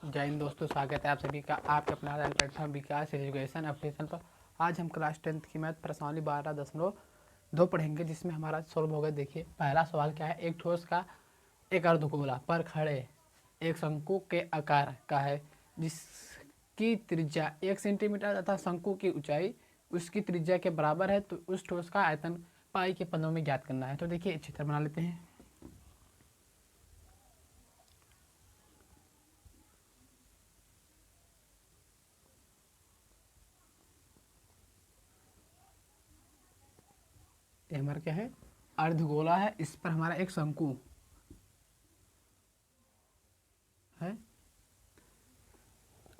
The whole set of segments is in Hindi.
जय हिंद दोस्तों, स्वागत है आप सभी का आपके अपना प्लेटफॉर्म विकास एजुकेशन ऑफिशियल पर। आज हम क्लास 10th की मैथ प्रश्नावली 12.2 पढ़ेंगे, जिसमें हमारा सॉल्व होगा। देखिए, पहला सवाल क्या है। एक ठोस का एक अर्धगोला पर खड़े एक शंकु के आकार का है, जिसकी त्रिज्या 1 सेंटीमीटर तथा शंकु की ऊंचाई उसकी त्रिज्या के बराबर है। तो उस ठोस का आयतन पाई के पदों में ज्ञात करना है। तो देखिए, चित्र बना लेते हैं। ये हमारा क्या है, अर्धगोला है। इस पर हमारा एक शंकु है,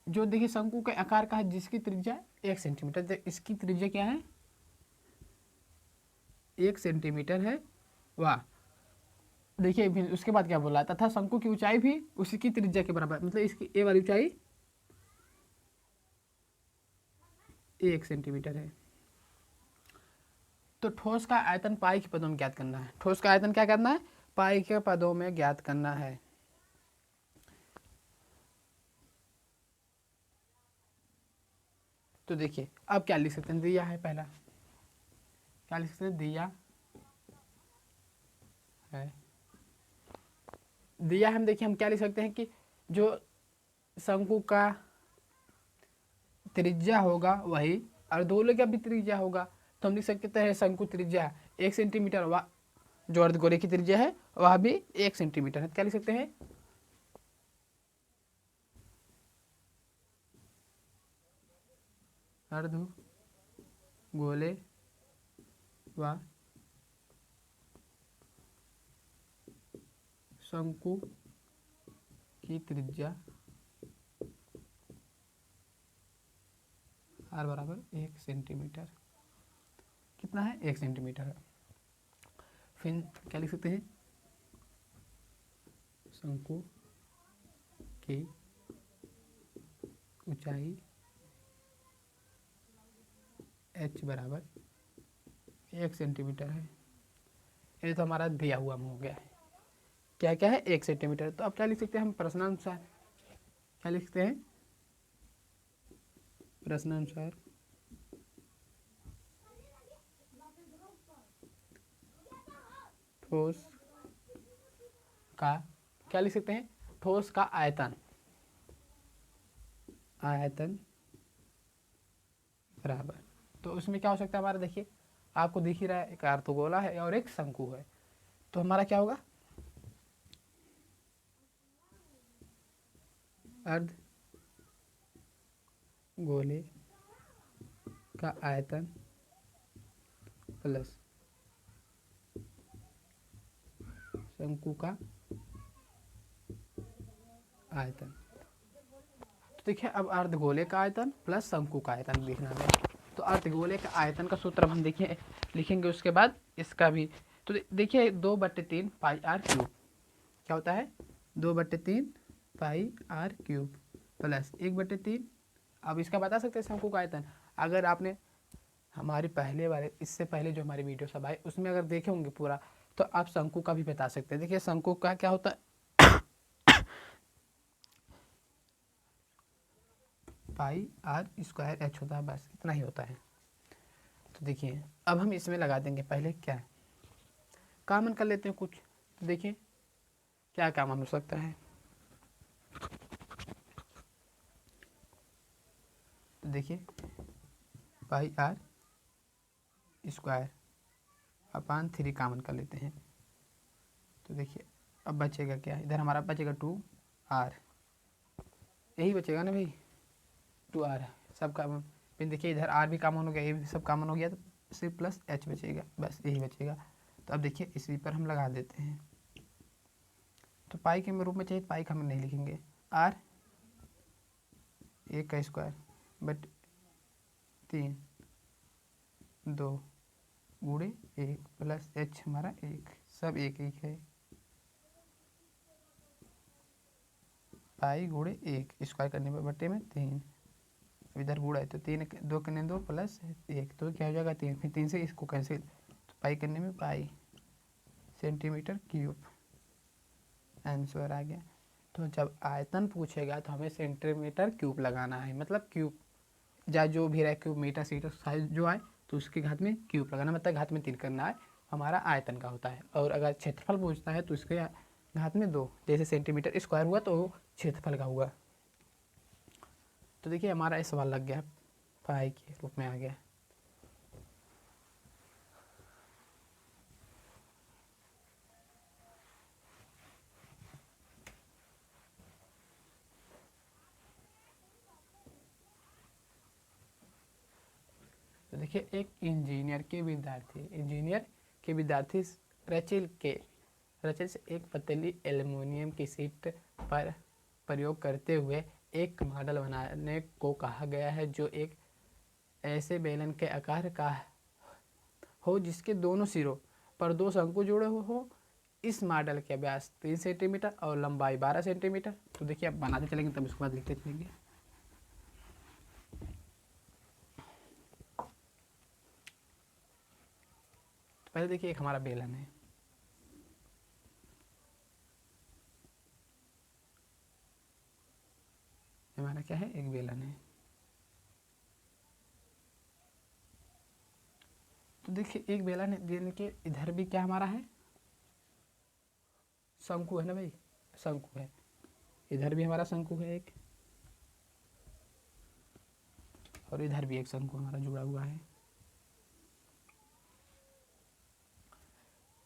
जो देखिए शंकु के आकार का है, जिसकी त्रिज्या 1 सेंटीमीटर। तो इसकी त्रिज्या क्या है, 1 सेंटीमीटर है। वाह। देखिए उसके बाद क्या बोला, तथा शंकु की ऊंचाई भी उसी की त्रिज्या के बराबर, मतलब इसकी ए वाली ऊंचाई 1 सेंटीमीटर है। तो ठोस का आयतन पाई के पदों में ज्ञात करना है। ठोस का आयतन क्या करना है, पाई के पदों में ज्ञात करना है। तो देखिए अब क्या लिख सकते हैं, दिया है। पहला क्या लिख सकते हैं, दिया है। दिया हम देखिए, हम क्या लिख सकते हैं कि जो शंकु का त्रिज्या होगा वही अर्धगोले का भी त्रिज्या होगा। तो हम लिख सकते हैं शंकु त्रिज्या 1 सेंटीमीटर, वह जो अर्धगोले की त्रिज्या है वह भी 1 सेंटीमीटर है। क्या लिख सकते हैं, अर्धगोले व शंकु की त्रिज्या r बराबर 1 सेंटीमीटर। कितना है, 1 सेंटीमीटर है। फिर क्या लिख सकते हैं, शंकु की ऊंचाई h बराबर 1 सेंटीमीटर है। ये तो हमारा दिया हुआ हो गया है। क्या क्या है, 1 सेंटीमीटर। तो अब क्या लिख सकते हैं हम प्रश्नानुसार, क्या लिखते हैं, प्रश्नानुसार ठोस का, क्या लिख सकते हैं, ठोस का आयतन, आयतन बराबर। तो उसमें क्या हो सकता है हमारा, देखिए आपको दिख ही रहा है, एक अर्धगोला है और एक शंकु है। तो हमारा क्या होगा, अर्धगोले का आयतन प्लस शंकु का आयतन। तो देखिए अब अर्धगोले का आयतन प्लस शंकु का आयतन लिखना है। तो अर्धगोले का आयतन का सूत्र हम देखिए लिखेंगे, उसके बाद इसका भी। तो देखिए 2/3 पाई आर क्यूब क्या होता है, 2/3 पाई आर क्यूब प्लस 1/3। अब इसका बता सकते हैं शंकु का आयतन। अगर आपने हमारे पहले वाले, इससे पहले जो हमारी वीडियो सब आए उसमें अगर देखे होंगे पूरा, तो आप शंकु का भी बता सकते हैं। देखिए शंकु का क्या होता है, पाई आर स्क्वायर एच होता है, बस इतना ही होता है। तो देखिए अब हम इसमें लगा देंगे, पहले क्या है कॉमन कर लेते हैं कुछ। तो देखिए क्या कॉमन हो सकता है, तो देखिए पाई आर स्क्वायर अपान 3 कॉमन कर लेते हैं। तो देखिए अब बचेगा क्या, इधर हमारा बचेगा 2r, यही बचेगा ना भाई, 2r सब कॉमन। फिर देखिए इधर r भी कॉमन हो गया, ये भी सब कॉमन हो गया, तो सिर्फ प्लस h बचेगा, बस यही बचेगा। तो अब देखिए इसी पर हम लगा देते हैं। तो पाई के रूप में चाहिए, पाई का हम नहीं लिखेंगे, r 1 का स्क्वायर बट 3 2 गुणे 1 प्लस h हमारा 1, सब 1 1 है, पाई गुणे 1 स्क्वायर करने पर बट्टे में 3। अब इधर गुणा है तो 3 2 करने 2 प्लस 1, तो क्या हो जाएगा 3। फिर 3 से इसको कैंसिल, तो पाई करने में पाई सेंटीमीटर क्यूब आंसर आ गया। तो जब आयतन पूछेगा तो हमें सेंटीमीटर क्यूब लगाना है, मतलब क्यूब या जो भी रहे क्यूब मीटर सीटर साइज जो आए तो उसके घात में क्यूब लगाना, मतलब घात में 3 करना है, हमारा आयतन का होता है। और अगर क्षेत्रफल पूछता है तो इसके घात में 2, जैसे सेंटीमीटर स्क्वायर हुआ तो क्षेत्रफल का हुआ। तो देखिए हमारा ये सवाल लग गया, पाई के रूप में आ गया। तो देखिए एक इंजीनियर के विद्यार्थी रचिल से एक पतली एल्युमिनियम की शीट पर प्रयोग करते हुए एक मॉडल बनाने को कहा गया है जो एक ऐसे बेलन के आकार का हो जिसके दोनों सिरों पर 2 शंकु जुड़े हो। इस मॉडल का व्यास 3 सेंटीमीटर और लंबाई 12 सेंटीमीटर। तो देखिए अब बनाते चलेंगे तब उसके बाद लिखते चलेंगे। तो पहले देखिए एक हमारा बेलन है, हमारा क्या है, एक बेलन है। तो देखिए एक बेलन है, बेलन के इधर भी क्या हमारा है, शंकु है ना भाई, शंकु है। इधर भी हमारा शंकु है एक, और इधर भी एक शंकु हमारा जुड़ा हुआ है।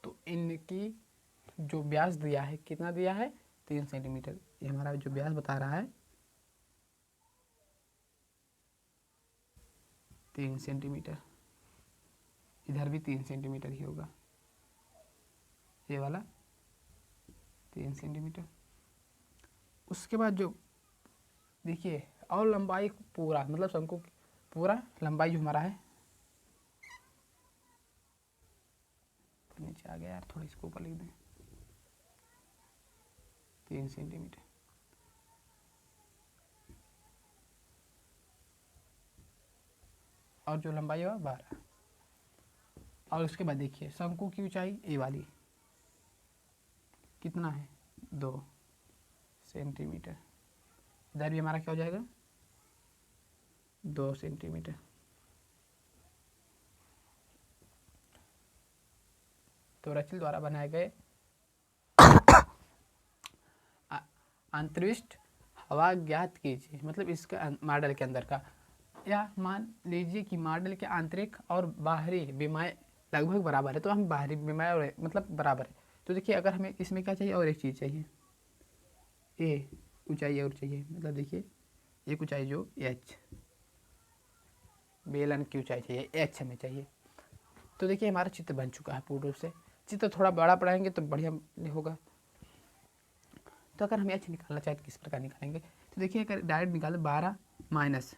तो इनकी जो व्यास दिया है, कितना दिया है, 3 सेंटीमीटर। ये हमारा जो व्यास बता रहा है 3 सेंटीमीटर, इधर भी 3 सेंटीमीटर ही होगा, ये वाला 3 सेंटीमीटर। उसके बाद जो देखिए और लंबाई पूरा, मतलब शंकु पूरा लंबाई जो हमारा है, नीचे आ गया यार, थोड़ा इसको ऊपर लिख दें, 3 सेंटीमीटर। और जो लंबाई है 12। और उसके बाद देखिए शंकु की ऊंचाई ए वाली कितना है, 2 सेंटीमीटर। इधर भी हमारा क्या हो जाएगा, 2 सेंटीमीटर। तो रचिल द्वारा बनाए गए अंतरिक्ष हवा ज्ञात कीजिए, मतलब इसका मॉडल के अंदर का, या मान लीजिए कि मॉडल के आंतरिक और बाहरी विमाएँ लगभग बराबर है, तो हम बाहरी विमाएँ और मतलब बराबर है। तो देखिए अगर हमें इसमें क्या चाहिए, और एक चीज़ चाहिए, ए ऊंचाई और चाहिए, मतलब देखिए एक ऊंचाई जो एच, बेलन की ऊंचाई चाहिए एच हमें चाहिए। तो देखिए हमारा चित्र बन चुका है पूर्ण रूप से। चित्र थोड़ा बड़ा पढ़ाएंगे तो बढ़िया होगा। तो अगर हम एच निकालना चाहें तो किस प्रकार निकालेंगे, तो देखिए अगर डायरेक्ट निकाले 12 माइनस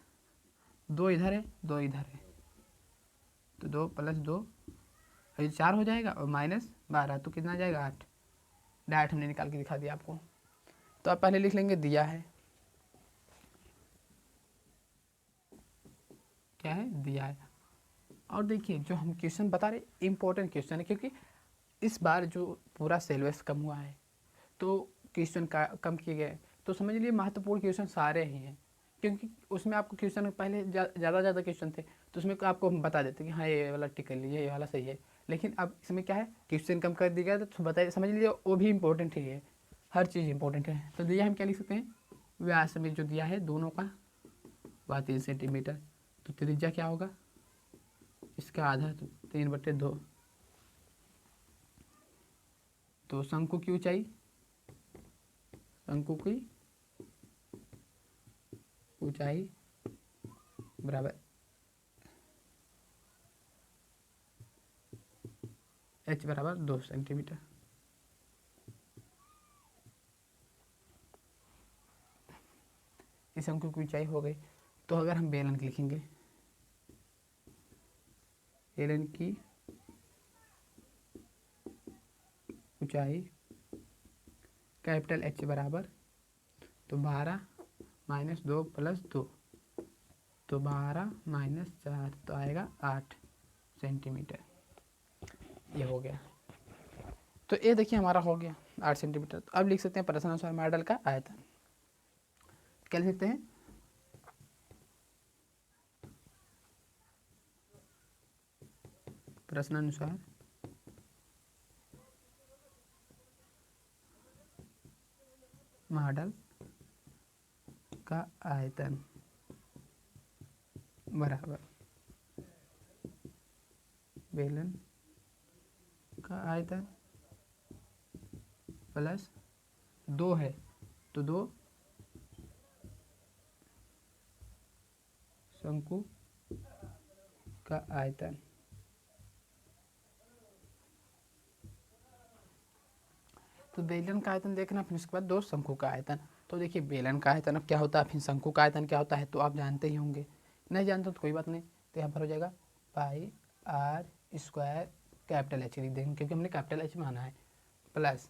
2 इधर है 2 इधर है, तो 2 प्लस 2 ये 4 हो जाएगा, और माइनस 12 तो कितना आ जाएगा 8। डायरेक्ट हमने निकाल के दिखा दिया आपको। तो आप पहले लिख लेंगे दिया है, क्या है, दिया है। और देखिए जो हम क्वेश्चन बता रहे इंपॉर्टेंट क्वेश्चन है, क्योंकि इस बार जो पूरा सिलेबस कम हुआ है तो क्वेश्चन का कम किए गए, तो समझ लीजिए महत्वपूर्ण क्वेश्चन सारे ही हैं, क्योंकि उसमें आपको क्वेश्चन पहले ज़्यादा क्वेश्चन थे तो उसमें आपको हम बता देते कि हाँ ये वाला टिक कर लीजिए, ये वाला सही है। लेकिन अब इसमें क्या है, क्वेश्चन कम कर दिया गया तो बताइए, समझ लीजिए वो भी इंपॉर्टेंट ही है, हर चीज़ इंपॉर्टेंट है। तो दिया हम क्या लिख सकते हैं, व्यास में जो दिया है दोनों का वह 3 सेंटीमीटर। तो त्रिज्या क्या होगा, इसका आधा, तो 3/2। तो शंकु की ऊंचाई, शंकु की ऊंचाई बराबर h बराबर 2 सेंटीमीटर। इस शंकु की ऊंचाई हो गई। तो अगर हम बेलन की लिखेंगे, बेलन की ऊंचाई कैपिटल H बराबर, तो 12 माइनस 2 प्लस 2, तो 12 माइनस 4 तो आएगा 8 सेंटीमीटर। ये हो गया। तो ये देखिए हमारा हो गया। 8 सेंटीमीटर। तो अब लिख सकते हैं प्रश्नानुसार मॉडल का आयतन। क्या लिख सकते हैं? प्रश्नानुसार मॉडल का आयतन बराबर बेलन का आयतन प्लस 2 है तो 2 शंकु का आयतन। तो बेलन का आयतन देखना, फिर उसके बाद 2 शंकु का आयतन। तो देखिए बेलन का आयतन अब क्या होता है, फिर शंकु का आयतन क्या होता है तो आप जानते ही होंगे। नहीं जानते तो कोई बात नहीं, तो यहाँ पर हो जाएगा पाई आर स्क्वायर कैपिटल एच लिख देंगे क्योंकि हमने कैपिटल एच माना है, प्लस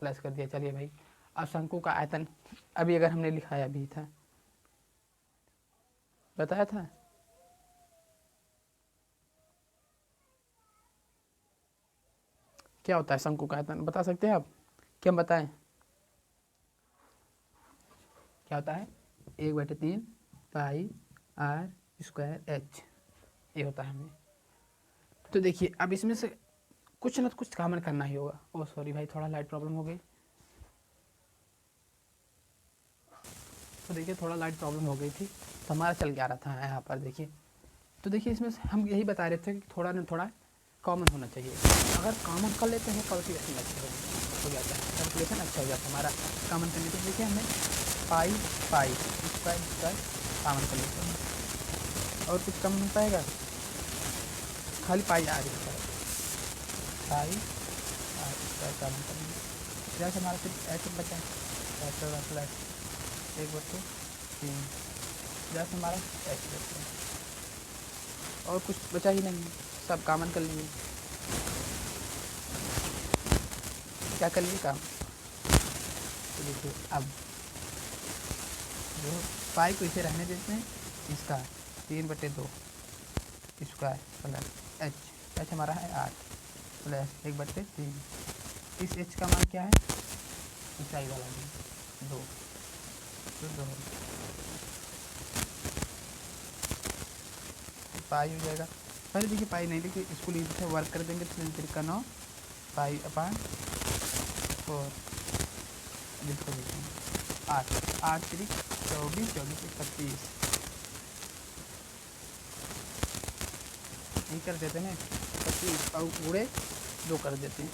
प्लस कर दिया। चलिए भाई, अब शंकु का आयतन अभी अगर हमने लिखाया भी था, बताया था, क्या होता है शंकु का आयतन बता सकते हैं आप? क्या बताएं क्या होता है? 1/3 पाई आर स्क्वायर एच, ये होता है हमें। तो देखिए अब इसमें से कुछ ना कुछ कॉमन करना ही होगा। ओ सॉरी भाई, थोड़ा लाइट प्रॉब्लम हो गई। तो देखिए थोड़ा लाइट प्रॉब्लम हो गई थी तो हमारा चल गया रहा था यहाँ पर। देखिए तो देखिए इसमें हम यही बता रहे थे कि थोड़ा ना थोड़ा कॉमन होना चाहिए। अगर कॉमन कर लेते हैं कैलकुलेशन अच्छा हो जाता है, कैलकुलेशन अच्छा हो जाता है हमारा कॉमन करने। तो देखिए हमें पाई पाई स्क्वायर स्क्वायर कॉमन कर लेते हैं और कुछ कम हो पाएगा, खाली पाई आ रही है, पाई आर स्क्वायर कॉमन करेंगे। जैसे हमारा सिर्फ ऐसे बचा है प्लस 1/3, जैसे हमारा ऐसे बचता है और कुछ बचा ही नहीं, सब कॉमन कर लीजिए। क्या कर लीजिए काम। तो देखिए अब जो पाई को इसे रहने देते हैं, इसका 3/2 स्क्वायर प्लस एच हमारा है 8 प्लस 1/3। इस एच का मान क्या है, ऊंचाई वाला 2, तो 2 पाई हो जाएगा। पहले देखिए पाई नहीं लिखी, इसको लीजिए वर्क कर देंगे तो 3 का 9 पाई अपान 4, जिसको देखते हैं 8 8 3 24 24 25, यही कर देते हैं 25 और पूरे 2 कर देते हैं।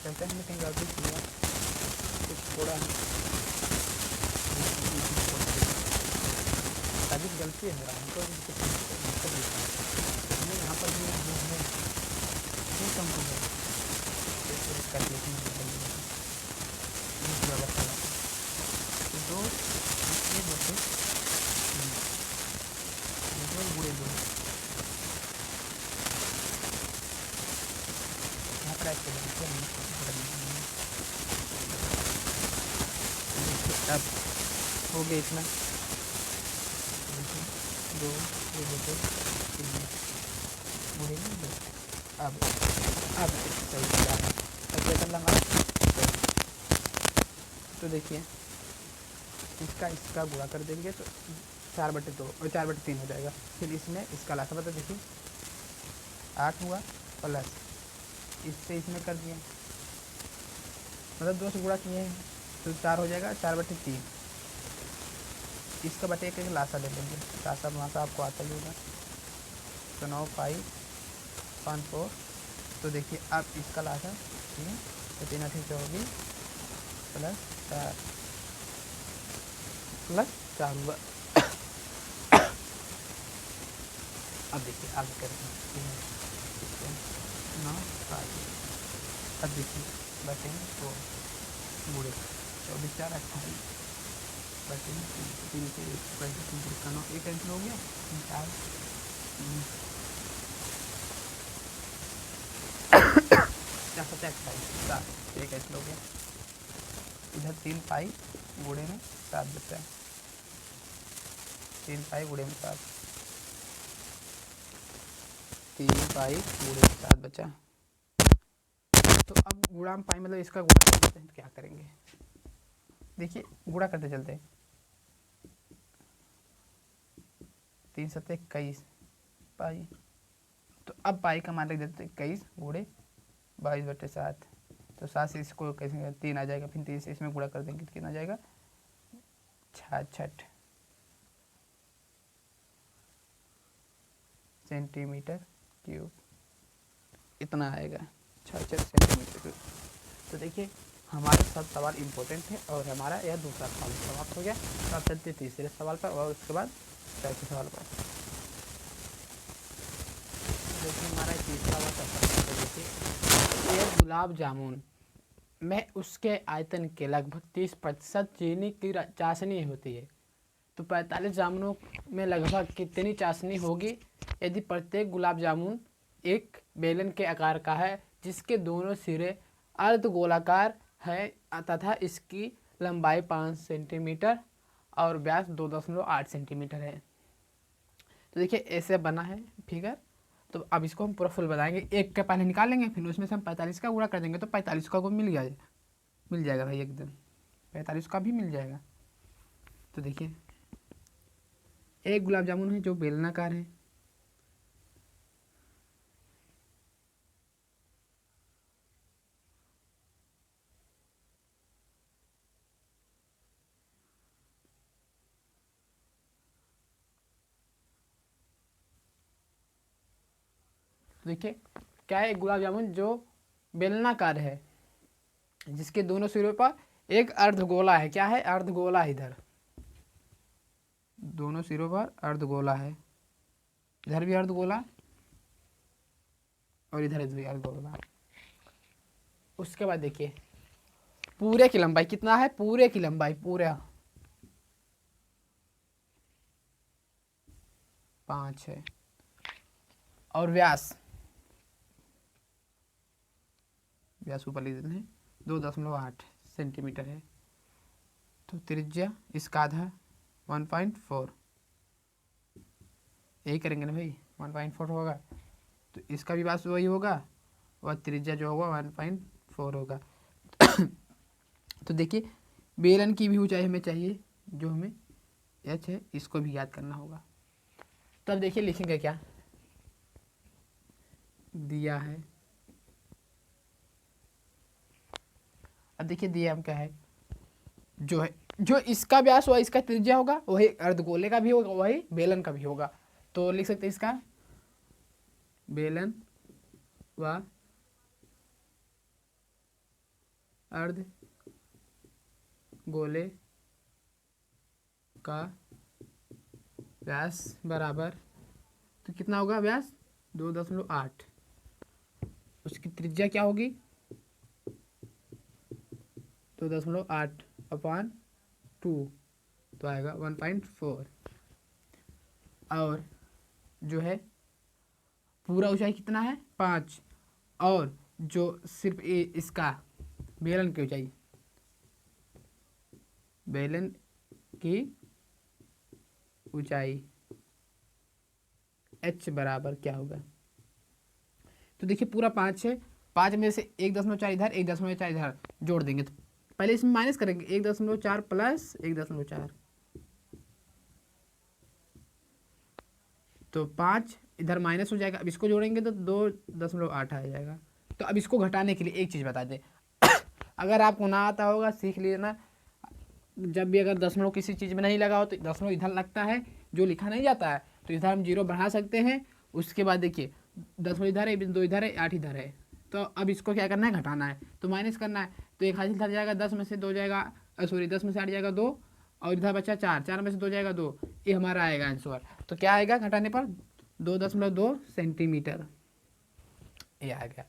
कहते हैं कहीं गलती किया कुछ थोड़ा अधिक गलती है मेरा, हमको कुछ हमने यहाँ पर भी हमें कम हो गया कैलकुलेशन तो 2 बुरे 2 यहाँ पर अब हो गया इतना 2 बुरे 2। अब सही क्या है, अब क्या करना हमारा। तो देखिए इसका गुणा कर देंगे तो 4/2 और 4/3 हो जाएगा। फिर इसमें इसका लासा बता देखिए 8 हुआ प्लस इससे इसमें कर दिए, मतलब 2 से गुणा किए हैं तो 4 हो जाएगा 4/3। इसका बटे एक लासा ले लेंगे, लासा मासा आपको आता ही होगा, तो 9 पाई 5 4। तो देखिए अब इसका लासा 3 तो 3 8 24 प्लस 4 हुआ। अब देखिए आगे करते हैं 9 पाई, अब देखिए बटे 2 बुढ़े 24 4 28 बटे 3 से 3 का 9 एक कैंसिल हो गया 4 7 एक कैंसिल हो गया। इधर 3 पाई बूढ़े में 7 बचा है। 3 पाई गुणे में 7, 3 पाई गुणे में 7 बचा। तो अब गुणा में पाई मतलब इसका गुणा कर देते हैं, तो क्या करेंगे, देखिए गुणा करते चलते हैं, 3 7 21 पाई। तो अब पाई का मान रख देते 21 गुणे 22/7। तो 7 से इसको कैसे 3 आ जाएगा, फिर 3 से इसमें गुणा कर देंगे तो कितना आ जाएगा 66 सेंटीमीटर क्यूब, इतना आएगा 66 सेंटीमीटर क्यूब। तो देखिए हमारा सब सवाल इम्पोर्टेंट है और हमारा यह दूसरा सवाल समाप्त हो गया। तो अब चलते तीसरे सवाल पर और उसके बाद चौथे सवाल पर। देखिए हमारा तीसरा वाला देखिए, एक गुलाब जामुन में उसके आयतन के लगभग 30% चीनी की चाशनी होती है, तो 45 जामुनों में लगभग कितनी चाशनी होगी यदि प्रत्येक गुलाब जामुन एक बेलन के आकार का है जिसके दोनों सिरे अर्धगोलाकार है तथा इसकी लंबाई 5 सेंटीमीटर और व्यास 2.8 सेंटीमीटर है। तो देखिए ऐसे बना है फिगर। तो अब इसको हम पूरा फुल बताएंगे, एक का पहले निकाल लेंगे, फिर उसमें से हम 45 का गुणा कर देंगे तो 45 का को मिल जाएगा भाई, एकदम 45 का भी मिल जाएगा। तो देखिए एक गुलाब जामुन है जो बेलनाकार है, देखिए क्या है, एक गुलाब जामुन जो बेलनाकार है जिसके दोनों सिरों पर एक अर्धगोला है, क्या है अर्धगोला है, इधर दोनों सिरों पर अर्धगोला है, इधर भी अर्धगोला और इधर भी अर्धगोला। उसके बाद देखिए पूरे की लंबाई कितना है, पूरे की लंबाई पूरा 5 है और व्यास ऊपर लिख देते हैं 2.8 सेंटीमीटर है। तो त्रिज्या इसका आधा 1.4, यही करेंगे ना भाई, 1.4 होगा तो इसका भी व्यास वही होगा और त्रिज्या जो होगा 1.4 होगा। तो देखिए बेलन की भी ऊंचाई हमें चाहिए जो हमें h है, इसको भी याद करना होगा। तो अब देखिए लिखेंगे क्या दिया है, अब देखिए दिया हम क्या है, जो इसका व्यास हुआ इसका त्रिज्या होगा वही अर्धगोले का भी होगा वही बेलन का भी होगा। तो लिख सकते हैं इसका बेलन व अर्धगोले का व्यास बराबर, तो कितना होगा व्यास 2.8, उसकी त्रिज्या क्या होगी 2.8/2, तो आएगा 1.4। और जो है पूरा ऊंचाई कितना है 5, और जो सिर्फ इसका बेलन की ऊंचाई, बेलन की ऊंचाई h बराबर क्या होगा, तो देखिए पूरा 5 है, 5 में से 1.4 इधर 1.4 इधर जोड़ देंगे, तो पहले इसमें माइनस करेंगे 1.4 प्लस 1.4, तो 5 इधर माइनस हो जाएगा, अब इसको जोड़ेंगे तो 2.8 आ जाएगा। तो अब इसको घटाने के लिए एक चीज़ बता दें अगर आपको ना आता होगा सीख लेना, जब भी अगर दशमलव किसी चीज़ में नहीं लगा हो तो दशमलव इधर लगता है, जो लिखा नहीं जाता है तो इधर हम 0 बढ़ा सकते हैं। उसके बाद देखिए 10 इधर है, 2 इधर है, 8 इधर है, तो अब इसको क्या करना है घटाना है, तो माइनस करना है, तो एक हासिल इधर जाएगा 10 में से 2 जाएगा, सॉरी 10 में से 8 जाएगा 2 और इधर बचा 4, 4 में से 2 जाएगा 2, ये हमारा आएगा आंसर। तो क्या आएगा घटाने पर 2.2 सेंटीमीटर, ये आ गया।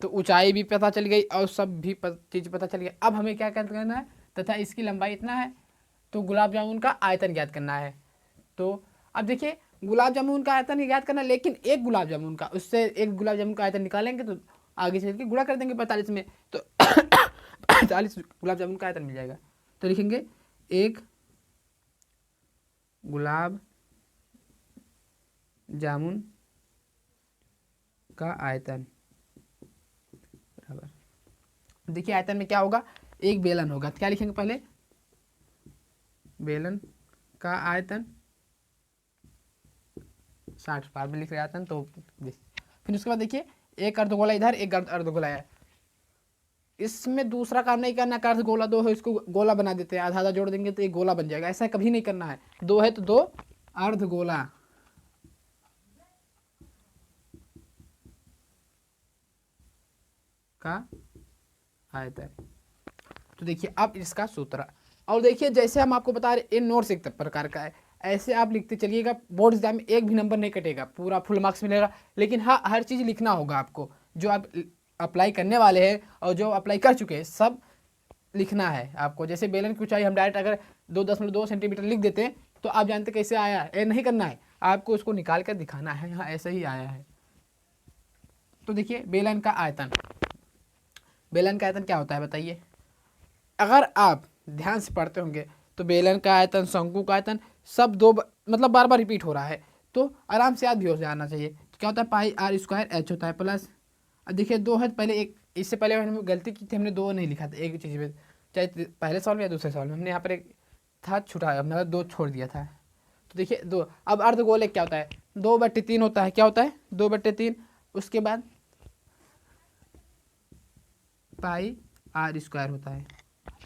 तो ऊंचाई भी पता चल गई और सब भी चीज़ पता चल गई। अब हमें क्या करना है, तथा इसकी लंबाई इतना है, तो गुलाब जामुन का आयतन ज्ञात करना है। तो अब देखिए गुलाब जामुन का आयतन ज्ञात करना है, लेकिन एक गुलाब जामुन का, उससे एक गुलाब जामुन का आयतन निकालेंगे तो आगे चल के गुणा कर देंगे 45 में, तो 45 गुलाब जामुन का आयतन मिल जाएगा। तो लिखेंगे एक गुलाब जामुन का आयतन बराबर। देखिए आयतन में क्या होगा, एक बेलन होगा, क्या लिखेंगे पहले, बेलन का आयतन 60 बार में लिख रहे आयतन तो फिर उसके बाद देखिए एक अर्धगोला इधर, एक अर्धगोला है, इसमें दूसरा काम नहीं करना, अर्ध गोला दो है इसको गोला बना देते हैं, आधा आधा जोड़ देंगे तो एक गोला बन जाएगा, ऐसा कभी नहीं करना है। दो है तो दो अर्ध गोला का आयतन। तो देखिए अब इसका सूत्र, और देखिए जैसे हम आपको बता रहे, इन नोट्स एक प्रकार का है, ऐसे आप लिखते चलिएगा, बोर्ड एग्जाम में एक भी नंबर नहीं कटेगा, पूरा फुल मार्क्स मिलेगा। लेकिन हाँ हर चीज़ लिखना होगा आपको, जो आप अप्लाई करने वाले हैं और जो अप्लाई कर चुके हैं सब लिखना है आपको। जैसे बेलन की ऊंचाई हम डायरेक्ट अगर 2.2 सेंटीमीटर लिख देते हैं तो आप जानते कैसे आया, ये नहीं करना है, आपको उसको निकाल कर दिखाना है, हाँ ऐसे ही आया है। तो देखिए बेलन का आयतन, बेलन का आयतन क्या होता है बताइए, अगर आप ध्यान से पढ़ते होंगे तो बेलन का आयतन, शंकु का आयतन सब दो मतलब बार बार रिपीट हो रहा है, तो आराम से याद भी हो जाना चाहिए। तो क्या होता है, पाई आर स्क्वायर एच होता है प्लस, अब देखिए दो है, पहले एक, इससे पहले हमने गलती की थी, हमने दो नहीं लिखा था एक चीज़ में, चाहे पहले सवाल में या दूसरे सवाल में, हमने यहाँ पर एक था छुटा, हमने दो छोड़ दिया था। तो देखिए दो, अब अर्धगोले क्या होता है, 2/3 होता है, क्या होता है 2/3, उसके बाद पाई आर स्क्वायर होता है,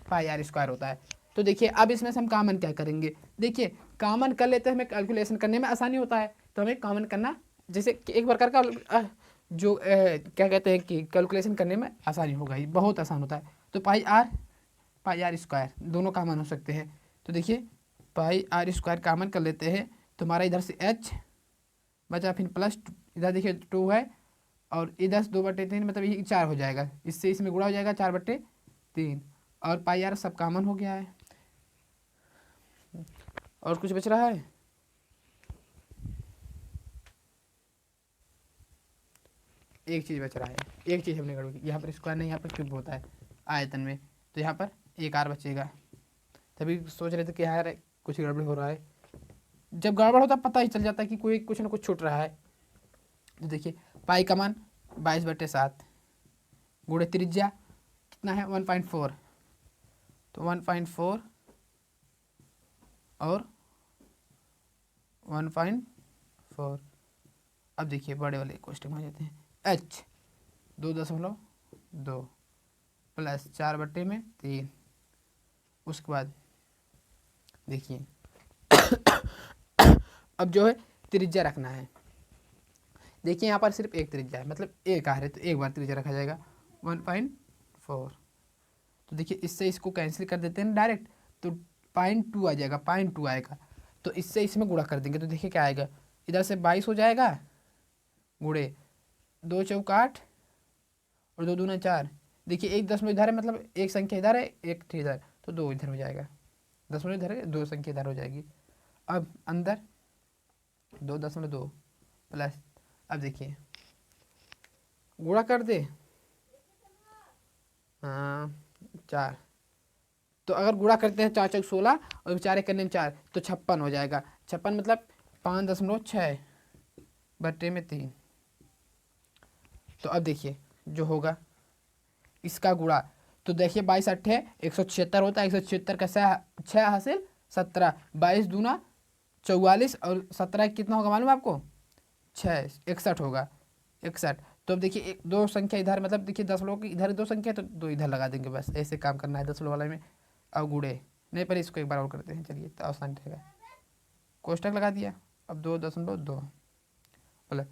पाई आर स्क्वायर होता है। तो देखिए अब इसमें से हम कॉमन क्या करेंगे, देखिए कॉमन कर लेते हैं, हमें कैलकुलेशन करने में आसानी होता है, तो हमें कॉमन करना जैसे एक प्रकार का जो क्या कहते हैं कि कैलकुलेशन करने में आसानी होगा, ये बहुत आसान होता है। तो पाई आर स्क्वायर दोनों कॉमन हो सकते हैं, तो देखिए पाई आर स्क्वायर कॉमन कर लेते हैं, तो हमारा इधर से एच बचा, फिर प्लस इधर देखिए 2 है, और इधर से 2/3 मतलब ये 4 हो जाएगा, इससे इसमें गुणा हो जाएगा 4/3, और पाई आर सब कॉमन हो गया है। और कुछ बच रहा है, एक चीज़ बच रहा है, एक चीज़ हमने गड़बड़ की, यहाँ पर स्क्वायर नहीं, यहाँ पर क्यूब होता है आयतन में, तो यहाँ पर एक आर बचेगा, तभी सोच रहे थे कि यार कुछ गड़बड़ हो रहा है। जब गड़बड़ होता है पता ही चल जाता है कि कोई कुछ ना कुछ छूट रहा है। तो देखिए पाई का मान 22/7 गुणे त्रिज्या कितना है 1.4, तो 1.4 और 1.4। अब देखिए बड़े वाले क्वेश्चन में जाते हैं, एच 2.2 प्लस 4/3, उसके बाद देखिए अब जो है त्रिज्या रखना है, देखिए यहाँ पर सिर्फ एक त्रिज्या है, मतलब एक आ रहा है, तो एक बार त्रिज्या रखा जाएगा 1.4। तो देखिए इससे इसको कैंसिल कर देते हैं डायरेक्ट, तो 0.2 आ जाएगा, 0.2 आएगा, तो इससे इसमें गुणा कर देंगे, तो देखिए क्या आएगा, इधर से 22 हो जाएगा, गुणे 2 चौक 8 और 2 दूना 4, देखिए एक दशमलव इधर है, मतलब एक संख्या इधर है एक इधर, तो 2 इधर हो जाएगा, दशमलव इधर है 2 संख्या इधर हो जाएगी। अब अंदर 2.2 प्लस, अब देखिए गुणा कर दे, हाँ 4, तो अगर गुणा करते हैं 4 चौक 16 और 4 करने में 4, तो 56 हो जाएगा, 56 मतलब 5.6/3। तो अब देखिए जो होगा इसका गुणा, तो देखिए 22 176 होता है, 176 का 6 हासिल 17, 22 दूना 44 और 17 कितना होगा मालूम आपको, 6 61 होगा, 61। तो अब देखिए एक दो संख्या इधर, मतलब देखिए 10 लोग इधर दो संख्या, तो दो इधर लगा देंगे, बस ऐसे काम करना है 10 लोग वाले में। अब गुड़े नहीं, पर इसको एक बार और करते हैं, चलिए तो आसान रहेगा, कोष्टक लगा दिया, अब 2.2 बोले,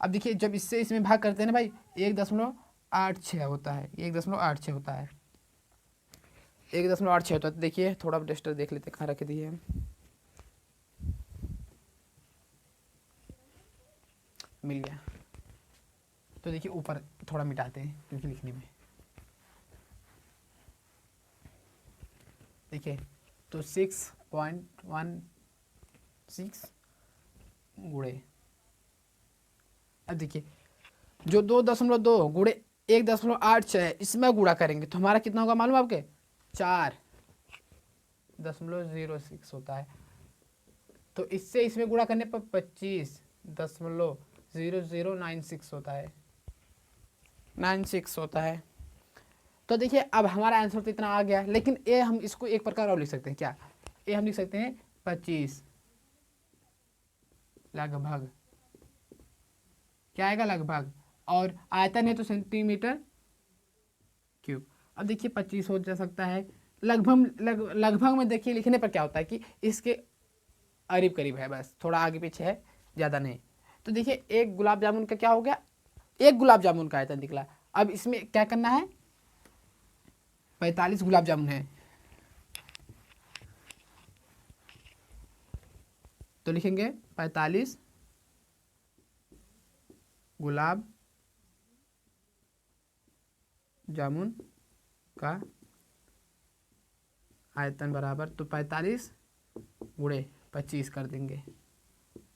अब देखिए जब इससे इसमें भाग करते हैं ना भाई, 1.86 होता है, 1.86 होता है, 1.86 होता है। तो देखिए थोड़ा डस्टर देख लेते कहाँ रख दिए, मिल गया। तो देखिए ऊपर थोड़ा मिटाते हैं क्योंकि लिखने में, देखिए तो 6.16 गुणे, अब देखिए जो 2.2 गुणे 1.86 है, इसमें गुणा करेंगे तो हमारा कितना होगा मालूम आपके, 4.06 होता है। तो इससे इसमें गुणा करने पर 25.0096 होता है, 96 होता है। तो देखिए अब हमारा आंसर तो इतना आ गया, लेकिन ए हम इसको एक प्रकार और लिख सकते हैं। क्या? ए हम लिख सकते हैं 25 लगभग, क्या आएगा? लगभग। और आयतन है तो सेंटीमीटर क्यूब। अब देखिए 25 हो जा सकता है, लगभग में देखिए लिखने पर क्या होता है कि इसके करीब करीब है, बस थोड़ा आगे पीछे है, ज़्यादा नहीं। तो देखिए एक गुलाब जामुन का क्या हो गया? एक गुलाब जामुन का आयतन निकला। अब इसमें क्या करना है? 45 गुलाब जामुन है, तो लिखेंगे 45 गुलाब जामुन का आयतन बराबर, तो 45 गुणे 25 कर देंगे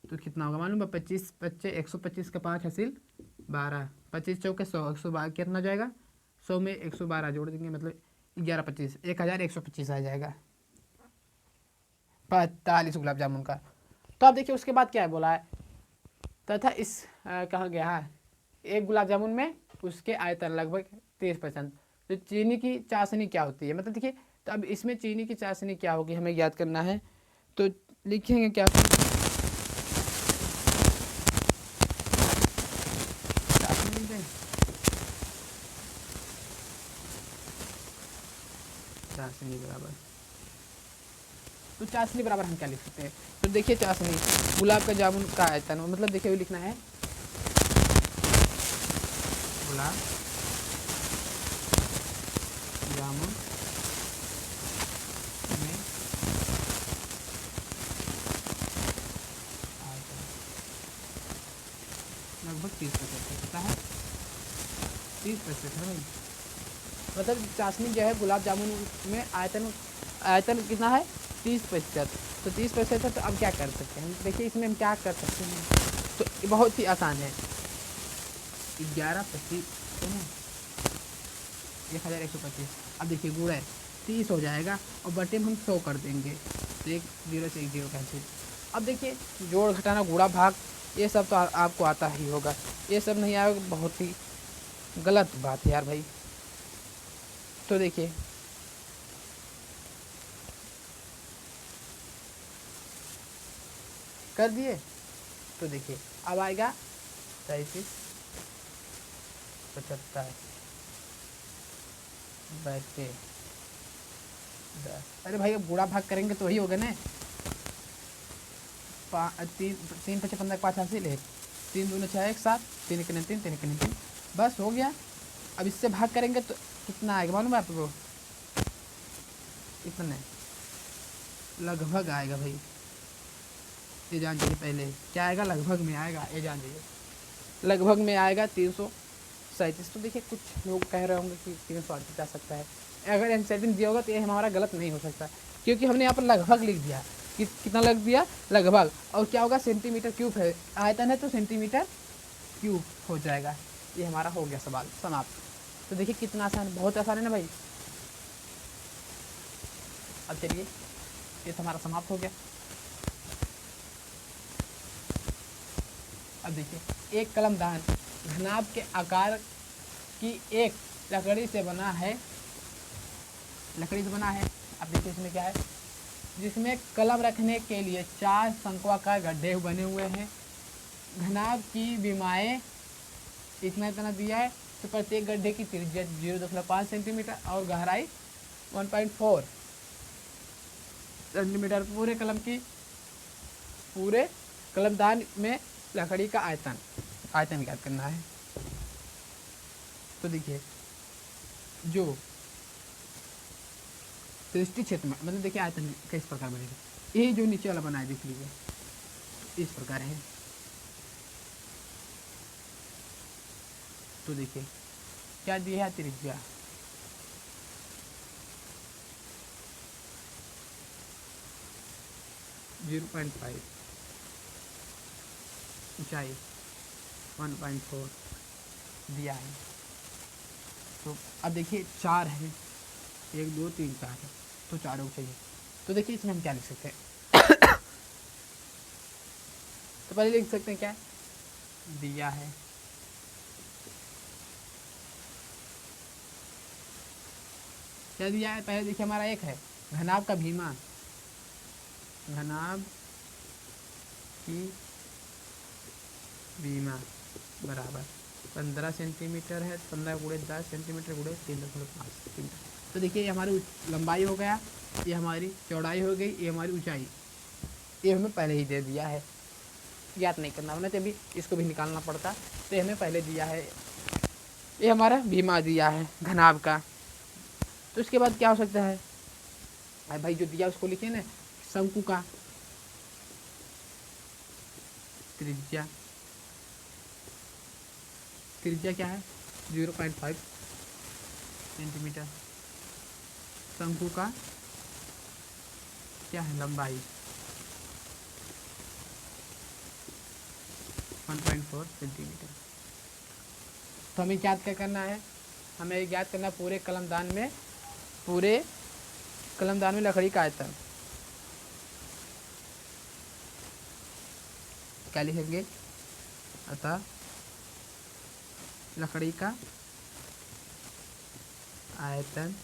तो कितना होगा मालूम है? 25 बच्चे 125 का 5 हासिल 12, 25 चौके 100, 112 कितना जाएगा? 100 में 112 जोड़ देंगे, मतलब 11 25, 1125 आ जाएगा 45 गुलाब जामुन का। तो अब देखिए उसके बाद क्या है बोला है, तथा इस कहाँ गया है, एक गुलाब जामुन में उसके आयतन लगभग 30%। तो चीनी की चाशनी क्या होती है, मतलब देखिए, तो अब इसमें चीनी की चाशनी क्या होगी हमें याद करना है। तो लिखेंगे क्या? चाशनी लिखें, चाशनी बराबर, तो चाशनी बराबर हम क्या लिख सकते हैं? तो देखिए चाशनी गुलाब का जामुन का आयतन, मतलब देखिए लिखना है गुलाब जामुन में आयतन लगभग 30% कितना है? 30% है भाई। मतलब चाशनी जो है गुलाब जामुन में आयतन कितना है? 30%। तो 30% है, तो अब क्या कर सकते हैं? देखिए इसमें हम क्या कर सकते हैं, तो बहुत ही आसान है। 11 1125, अब देखिए गुण है 30 हो जाएगा और बटे में हम 100 कर देंगे, तो एक 0 से एक 0 कैंसिल। अब देखिए जोड़ घटाना गुणा भाग ये सब तो आपको आता ही होगा, ये सब नहीं आएगा बहुत ही गलत बात है यार भाई। तो देखिए कर दिए, तो देखिए अब आएगा 37 75 बटे 10। अरे भाई अब गुणा भाग करेंगे तो वही होगा ना, 3 5 15 5 हासिल 1, 3 दूनी 6 1 7, 3 1 3 3 1 3, बस हो गया। अब इससे भाग करेंगे तो कितना आएगा मालूम है आपको? इतना लगभग आएगा भाई, ये जान जाइए। पहले क्या आएगा? लगभग में आएगा, ये जान जाइए, लगभग में आएगा 337। तो देखिए कुछ लोग कह रहे होंगे कि 338 आ सकता है, अगर हम सेटिंग दिया होगा तो ये हमारा गलत नहीं हो सकता, क्योंकि हमने यहाँ पर लगभग लिख दिया। कितना लग दिया? लगभग। और क्या होगा? सेंटीमीटर क्यूब है, आयतन है तो सेंटीमीटर क्यूब हो जाएगा। ये हमारा हो गया सवाल समाप्त। तो देखिए कितना आसान, बहुत आसान है ना भाई। अब चलिए ये तो हमारा समाप्त हो गया। अब देखिए एक कलमदान घनाभ के आकार की एक लकड़ी से बना है, अब देखिए इसमें क्या है, जिसमें कलम रखने के लिए 4 शंक्वाकार गड्ढे बने हुए हैं। घनाभ की विमाएँ इतना दिया है, तो प्रत्येक गड्ढे की त्रिज्या 0.5 सेंटीमीटर और गहराई 1.4 सेंटीमीटर। पूरे कलमदान में लकड़ी का आयतन ज्ञात करना है। तो देखिए जो सृष्टि क्षेत्र में, मतलब देखिए आयतन किस प्रकार बनेगा, ये जो नीचे वाला बना है देख लीजिए इस प्रकार है। तो देखिए क्या दिया है? त्रिज्या 0.5, ऊंचाई 1.4 दिया है। तो अब देखिए 4 है, 1 2 3 4 है, तो 4 चाहिए। तो देखिए इसमें हम क्या लिख सकते हैं? पहले लिख सकते हैं क्या दिया है, क्या दिया है। पहले देखिए हमारा एक है घनाभ का भीमा, घनाभ की भीमा बराबर 15 सेंटीमीटर है, 15 गुणे 10 सेंटीमीटर गुणे 3.5 सेंटीमीटर। तो देखिए ये हमारी लंबाई हो गया, ये हमारी चौड़ाई हो गई, ये हमारी ऊंचाई, ये हमें पहले ही दे दिया है, याद नहीं करना वरना तभी इसको भी निकालना पड़ता। तो ये हमें पहले दिया है, ये हमारा भीमा दिया है घनाभ का। तो इसके बाद क्या हो सकता है, अरे भाई जो दिया उसको लिखे ना, शंकु का त्रिज्या, त्रिज्या क्या है 0.5 सेंटीमीटर, शंकु का क्या है लंबाई 1.4 सेंटीमीटर। तो हमें याद क्या करना है, हमें याद करना पूरे कलमदान में लकड़ी का आयतन। क्या लिखेंगे, अतः लकड़ी का आयतन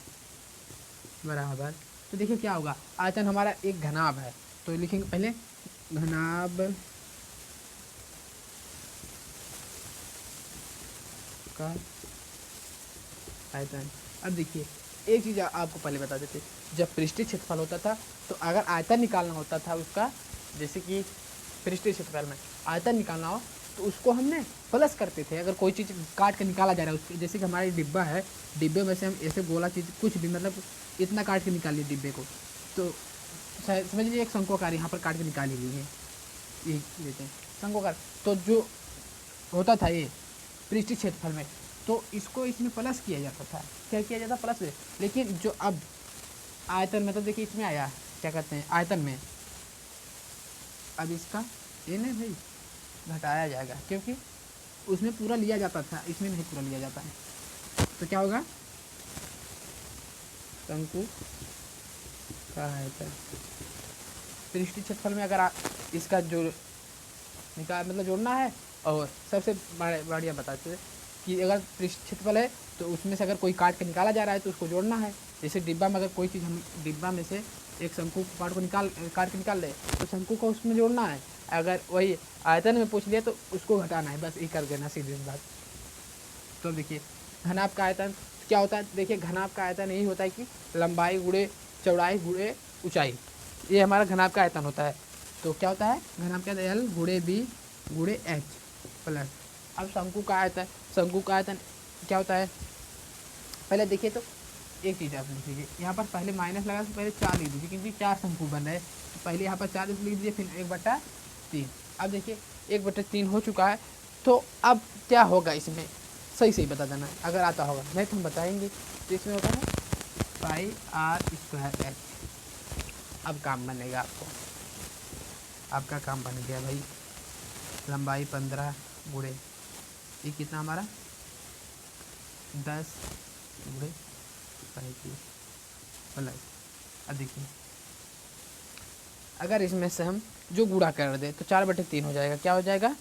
बराबर, तो देखिए क्या होगा, आयतन हमारा एक घनाभ है तो लिखेंगे पहले घनाभ का आयतन। अब देखिए एक चीज़ आपको पहले बता देते, जब पृष्ठीय क्षेत्रफल होता था तो अगर आयतन निकालना होता था उसका, जैसे कि पृष्ठीय क्षेत्रफल में आयतन निकालना हो तो उसको हमने प्लस करते थे। अगर कोई चीज़ काट के निकाला जा रहा है उसके, जैसे कि हमारी डिब्बा है, डिब्बे में से हम ऐसे गोला चीज़ कुछ भी मतलब इतना काट के निकाल लिए डिब्बे को, तो समझ लीजिए एक शंक्वाकार यहाँ पर काट के निकाली हुई है, ये लेते हैं शंक्वाकार। तो जो होता था ये पृष्ठीय क्षेत्रफल में, तो इसको इसमें प्लस किया जाता था, क्या किया जाता प्लस में। लेकिन जो अब आयतन मतलब देखिए इसमें आया क्या कहते हैं आयतन में, अब इसका ये नहीं भाई घटाया जाएगा क्योंकि उसमें पूरा लिया जाता था, इसमें नहीं पूरा लिया जाता है। तो क्या होगा, शंकु का आयतन पृष्ठीय क्षेत्रफल में अगर इसका जो निकाल मतलब जोड़ना है, और सबसे बढ़िया बताते हैं कि अगर पृष्ठीय क्षेत्रफल है तो उसमें से अगर कोई काट के निकाला जा रहा है तो उसको जोड़ना है। जैसे डिब्बा में अगर कोई चीज़ हम डिब्बा में से एक शंकु पार्ट को काट के निकाल ले तो शंकु को उसमें जोड़ना है। अगर वही आयतन में पूछ लिया तो उसको घटाना है, बस ये कर देना सीधी बात। तो देखिए घनाभ का आयतन क्या होता है, देखिए घनाभ का आयतन यही होता है कि लंबाई गुणे चौड़ाई गुणे ऊंचाई, ये हमारा घनाभ का आयतन होता है। तो क्या होता है घनाभ का एल गुणे बी गुणे एच प्लस। अब शंकु का आयतन, शंकु का आयतन क्या होता है, पहले देखिए तो एक चीज़ आप लिख लीजिए, यहाँ पर पहले माइनस लगा तो पहले 4 लिख दीजिए क्योंकि 4 शंकु बन रहे हैं, तो पहले यहाँ पर 4 लिख दीजिए, फिर 1/3। अब देखिए 1/3 हो चुका है, तो अब क्या होगा इसमें सही बता देना अगर आता होगा, नहीं तो हम बताएंगे। तो इसमें होता है पाई r² h। अब काम बनेगा आपको, आपका काम बन गया भाई, लंबाई 15 गुणे ये कितना हमारा 10 गुणे 35 प्लस। अब देखिए अगर इसमें से हम जो गुणा कर दे तो 4/3 हो जाएगा, क्या हो जाएगा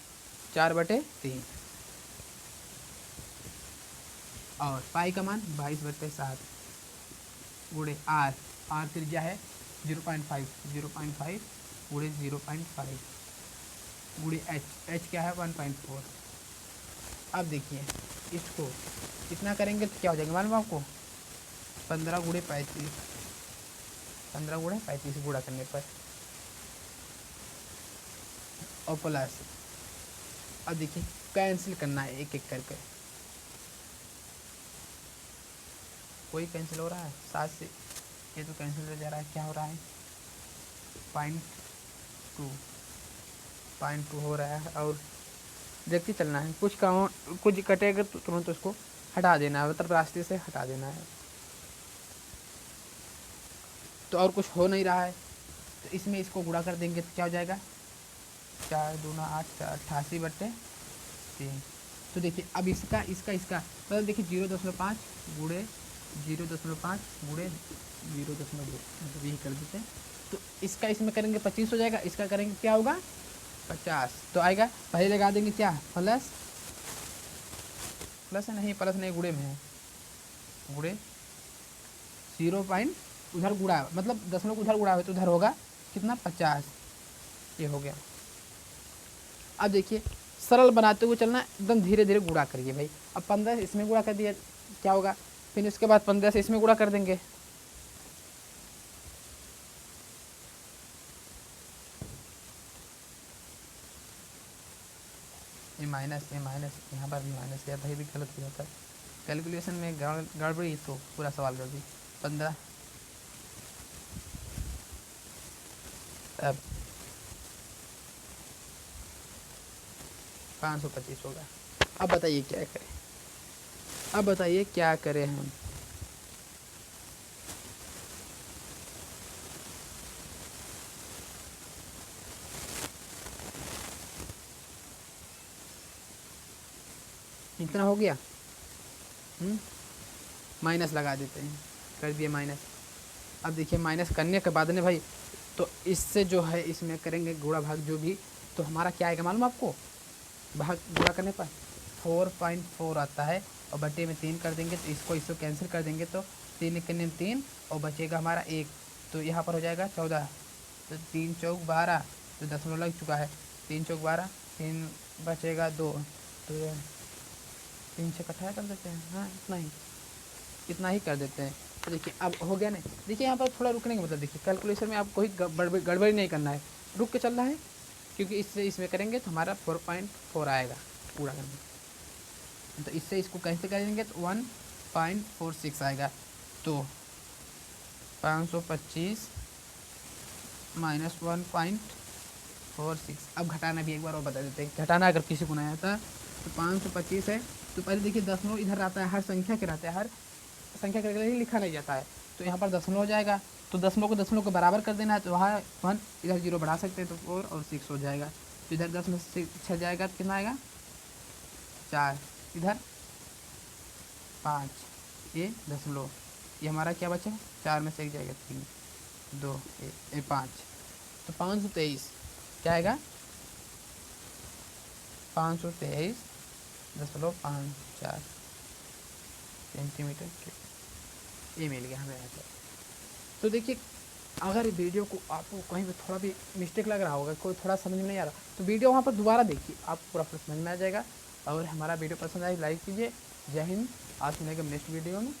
4/3, और पाई का मान 22/7 गुणे आर त्रिज्या है 0.5 गुणे 0.5 गुणे एच क्या है 1.4। अब देखिए इसको इतना करेंगे तो क्या हो जाएगा मालूम आपको 15 गुणे 35 गुणा करने पर, और प्लस। अब देखिए कैंसिल करना है एक एक करके, कोई कैंसिल हो रहा है 7 से, ये तो कैंसिल हो जा रहा है, क्या हो रहा है 0.2 हो रहा है, और देखते चलना है, कुछ काम कुछ कटेगा तो तुरंत उसको हटा देना है, मतलब रास्ते से हटा देना है। तो और कुछ हो नहीं रहा है तो इसमें इसको गुणा कर देंगे तो क्या हो जाएगा 4 दूना 8 88/3। तो देखिए अब इसका मतलब देखिए 0.5 गुणे 0.5 गुणे 0.2 यही कर देते हैं। तो इसका इसमें करेंगे 25 हो जाएगा, इसका करेंगे क्या होगा 50 तो आएगा, पहले लगा देंगे क्या प्लस, प्लस है नहीं, प्लस नहीं गुड़े में है, गुड़े 0 उधर गुड़ा मतलब दशमलव को उधर गुड़ा है तो उधर होगा कितना 50, ये हो गया। अब देखिए सरल बनाते हुए चलना, एकदम धीरे धीरे गुणा करिए भाई। अब 15 इसमें गुणा कर दिया क्या होगा, फिर इसके बाद 15 से इसमें गुणा कर देंगे, ये माइनस यहाँ पर भी माइनस किया था, ये भी गलत हो जाता है कैलकुलेशन में, गड़बड़ी तो पूरा सवाल कर दी। 15 अब 525 होगा। अब बताइए क्या करें, अब बताइए क्या करें हम। इतना हो गया, माइनस लगा देते हैं, कर दिए माइनस। अब देखिए माइनस करने के बाद ने भाई, तो इससे जो है इसमें करेंगे गुणा भाग जो भी, तो हमारा क्या आएगा मालूम आपको, भाग गुणा करने पर 4.4 आता है, और बटे में 3 कर देंगे तो इसको कैंसिल कर देंगे, तो 3 करने में 3 और बचेगा हमारा 1, तो यहाँ पर हो जाएगा 14, तो 3 चौक 12, तो दशमलव लग चुका है, 3 चौक 12, 3 बचेगा 2, तो 3 से कटाया कर देते हैं, हाँ इतना ही कर देते हैं। तो देखिए अब हो गया ना, देखिए यहाँ पर थोड़ा रुकने का मतलब, देखिए कैलकुलेशन में आपको कोई गड़बड़ी नहीं करना है, रुक के चलना है, क्योंकि इससे इसमें करेंगे तो हमारा 4.4 आएगा पूरा करने, तो इससे इसको कैसे करेंगे तो 1.46 आएगा, तो 525 माइनस 1.46। अब घटाना भी एक बार और बता देते हैं, घटाना अगर किसी को नहीं आता तो 525 है, तो पहले देखिए दशमलव इधर आता है, हर संख्या के रहता है, हर संख्या के लिए लिखा नहीं जाता है, तो यहाँ पर दशमलव हो जाएगा, तो दशमलव को दशमलव के बराबर कर देना है, तो वहाँ 1 इधर 0 बढ़ा सकते हैं, तो 4 और 6 हो जाएगा, तो इधर 10 में से 6 जाएगा तो कितना आएगा 4, इधर 5, ये दशमलव, ये हमारा क्या बचा 4 में से 1 जाएगा 3, 2 5, तो 523 क्या आएगा 523.54 सेंटीमीटर क्यूब, ये मिल गया हमें आंसर। तो देखिए अगर वीडियो को आपको कहीं पे थोड़ा भी मिस्टेक लग रहा होगा, कोई थोड़ा समझ में नहीं आ रहा, तो वीडियो वहाँ पर दोबारा देखिए, आपको पूरा समझ में आ जाएगा। और हमारा वीडियो पसंद आए लाइक कीजिए। जय हिंद, आज मिलेंगे नेक्स्ट वीडियो में।